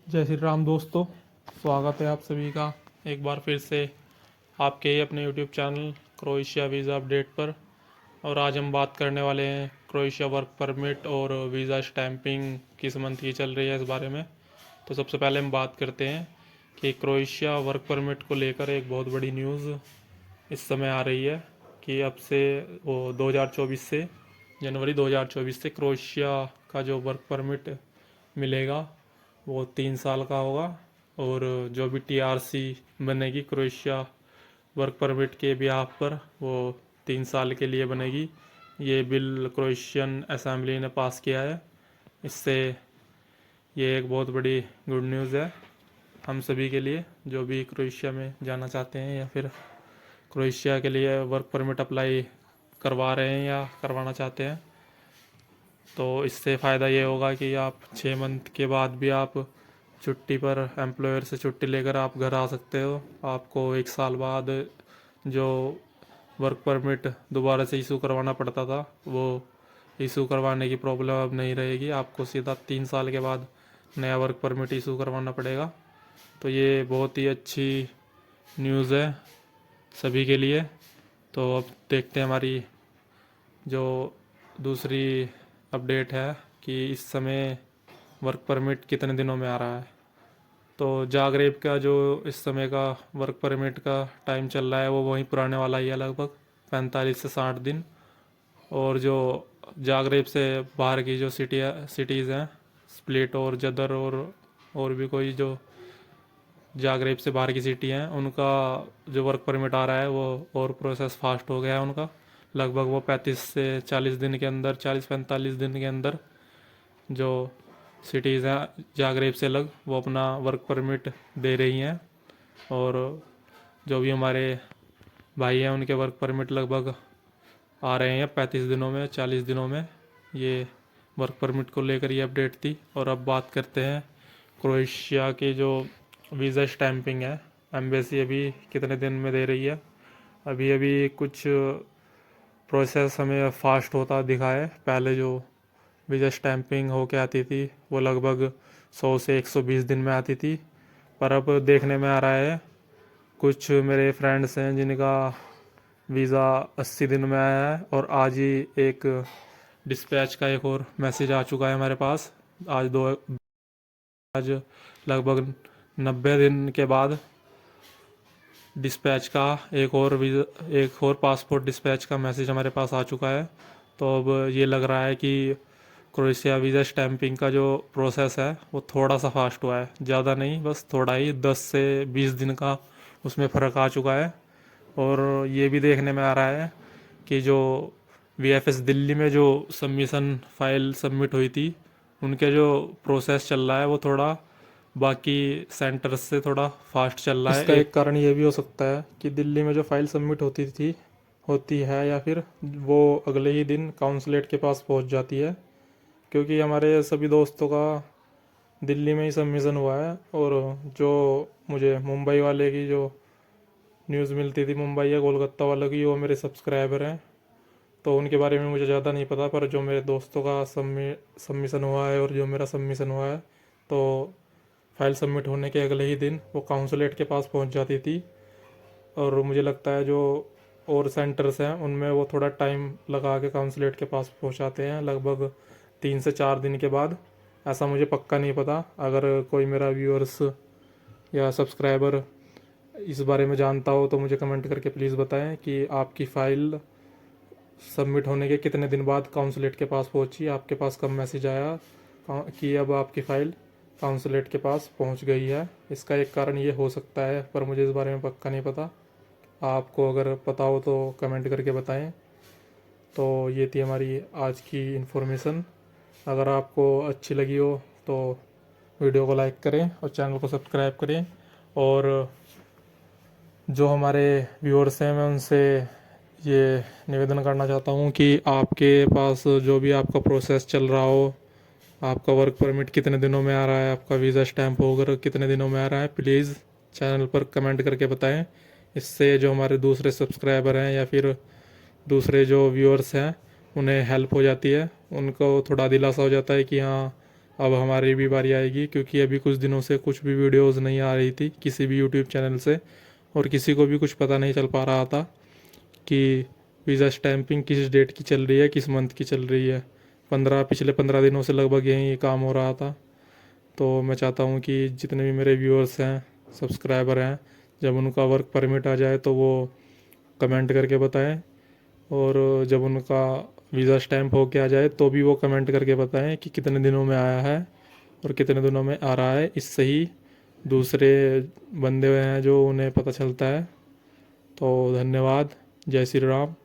जय श्री राम दोस्तों। स्वागत है आप सभी का एक बार फिर से आपके ही अपने YouTube channel Croatia visa update पर। और आज हम बात करने वाले हैं क्रोएशिया वर्क परमिट और वीज़ा स्टैंपिंग किस मंथ की चल रही है इस बारे में। तो सबसे पहले हम बात करते हैं कि क्रोएशिया वर्क परमिट को लेकर एक बहुत बड़ी न्यूज़ इस समय आ रही है कि अब से वो 2024 से जनवरी 2024 से क्रोएशिया का जो वर्क परमिट मिलेगा वो 3 साल का होगा। और जो भी टीआरसी बनेगी क्रोएशिया वर्क परमिट के बिहाफ पर वो 3 साल के लिए बनेगी। ये बिल क्रोएशियन असेंबली ने पास किया है। इससे ये एक बहुत बड़ी गुड न्यूज़ है हम सभी के लिए जो भी क्रोएशिया में जाना चाहते हैं या फिर क्रोएशिया के लिए वर्क परमिट अप्लाई करवा रहे हैं या करवाना चाहते हैं। तो इससे फ़ायदा ये होगा कि आप 6 मंथ के बाद भी आप छुट्टी पर एम्प्लॉयर से छुट्टी लेकर आप घर आ सकते हो। आपको 1 साल बाद जो वर्क परमिट दोबारा से इशू करवाना पड़ता था वो इशू करवाने की प्रॉब्लम अब नहीं रहेगी। आपको सीधा 3 साल के बाद नया वर्क परमिट इशू करवाना पड़ेगा। तो ये बहुत ही अच्छी न्यूज़ है सभी के लिए। तो अब देखते हैं हमारी जो दूसरी अपडेट है कि इस समय वर्क परमिट कितने दिनों में आ रहा है। तो जागरेब का जो इस समय का वर्क परमिट का टाइम चल रहा है वो वहीं पुराने वाला ही है, लगभग 45 से 60 दिन। और जो जागरेब से बाहर की जो सिटीज़ हैं स्प्लिट और जदर और भी कोई जो जागरेब से बाहर की सिटी हैं उनका जो वर्क परमिट आ रहा है वो और प्रोसेस फास्ट हो गया है उनका। लगभग वो 35 से 40 दिन के अंदर 40-45 दिन के अंदर जो सिटीज़ हैं जागरेब से अलग वो अपना वर्क परमिट दे रही हैं। और जो भी हमारे भाई हैं उनके वर्क परमिट लगभग आ रहे हैं 35 दिनों में 40 दिनों में। ये वर्क परमिट को लेकर ये अपडेट थी। और अब बात करते हैं क्रोएशिया की जो वीज़ा स्टैंपिंग है एम्बेसी अभी कितने दिन में दे रही है। अभी अभी कुछ प्रोसेस हमें फास्ट होता दिखा है। पहले जो वीज़ा स्टैंपिंग होके आती थी वो लगभग 100 से 120 दिन में आती थी। पर अब देखने में आ रहा है कुछ मेरे फ्रेंड्स हैं जिनका वीज़ा 80 दिन में आया है। और आज ही एक डिस्पैच का एक और मैसेज आ चुका है हमारे पास। आज लगभग 90 दिन के बाद डिस्पैच का एक और पासपोर्ट डिस्पैच का मैसेज हमारे पास आ चुका है। तो अब ये लग रहा है कि क्रोएशिया वीज़ा स्टैंपिंग का जो प्रोसेस है वो थोड़ा सा फास्ट हुआ है, ज़्यादा नहीं, बस थोड़ा ही 10 से 20 दिन का उसमें फ़र्क आ चुका है। और ये भी देखने में आ रहा है कि जो वीएफएस दिल्ली में जो सबमिशन फाइल सबमिट हुई थी उनके जो प्रोसेस चल रहा है वो थोड़ा बाकी सेंटर्स से थोड़ा फास्ट चल रहा है। इसका एक कारण ये भी हो सकता है कि दिल्ली में जो फाइल सबमिट होती है या फिर वो अगले ही दिन काउंसलेट के पास पहुंच जाती है। क्योंकि हमारे सभी दोस्तों का दिल्ली में ही सबमिशन हुआ है। और जो मुझे मुंबई वाले की जो न्यूज़ मिलती थी मुंबई या कोलकाता वालों की वो मेरे सब्सक्राइबर हैं तो उनके बारे में मुझे ज़्यादा नहीं पता। पर जो मेरे दोस्तों का सबमिशन हुआ है और जो मेरा सबमिशन हुआ है तो फाइल सबमिट होने के अगले ही दिन वो काउंसलेट के पास पहुंच जाती थी। और मुझे लगता है जो और सेंटर्स हैं उनमें वो थोड़ा टाइम लगा के काउंसलेट के पास पहुंचाते हैं, लगभग 3 से 4 दिन के बाद। ऐसा मुझे पक्का नहीं पता। अगर कोई मेरा व्यूअर्स या सब्सक्राइबर इस बारे में जानता हो तो मुझे कमेंट करके प्लीज़ बताएं कि आपकी फ़ाइल सबमिट होने के कितने दिन बाद काउंसलेट के पास पहुंची, आपके पास कब मैसेज आया कि अब आपकी फ़ाइल काउंसलेट के पास पहुंच गई है। इसका एक कारण ये हो सकता है पर मुझे इस बारे में पक्का नहीं पता। आपको अगर पता हो तो कमेंट करके बताएं। तो ये थी हमारी आज की इन्फॉर्मेशन। अगर आपको अच्छी लगी हो तो वीडियो को लाइक करें और चैनल को सब्सक्राइब करें। और जो हमारे व्यूअर्स हैं मैं उनसे ये निवेदन करना चाहता हूँ कि आपके पास जो भी आपका प्रोसेस चल रहा हो, आपका वर्क परमिट कितने दिनों में आ रहा है, आपका वीज़ा स्टैंप होकर कितने दिनों में आ रहा है, प्लीज़ चैनल पर कमेंट करके बताएं। इससे जो हमारे दूसरे सब्सक्राइबर हैं या फिर दूसरे जो व्यूअर्स हैं उन्हें हेल्प हो जाती है, उनको थोड़ा दिलासा हो जाता है कि हाँ अब हमारी भी बारी आएगी, क्योंकि अभी कुछ दिनों से कुछ भी वीडियोस नहीं आ रही थी किसी भी यूट्यूब चैनल से, और किसी को भी कुछ पता नहीं चल पा रहा था कि वीज़ा स्टैंपिंग किस डेट की चल रही है, किस मंथ की चल रही है। पिछले 15 दिनों से लगभग यही काम हो रहा था। तो मैं चाहता हूँ कि जितने भी मेरे व्यूअर्स हैं, सब्सक्राइबर हैं, जब उनका वर्क परमिट आ जाए तो वो कमेंट करके बताएं, और जब उनका वीज़ा स्टैंप हो के आ जाए तो भी वो कमेंट करके बताएं कि कितने दिनों में आया है और कितने दिनों में आ रहा है। इससे ही दूसरे बंदे हैं जो उन्हें पता चलता है। तो धन्यवाद। जय श्री राम।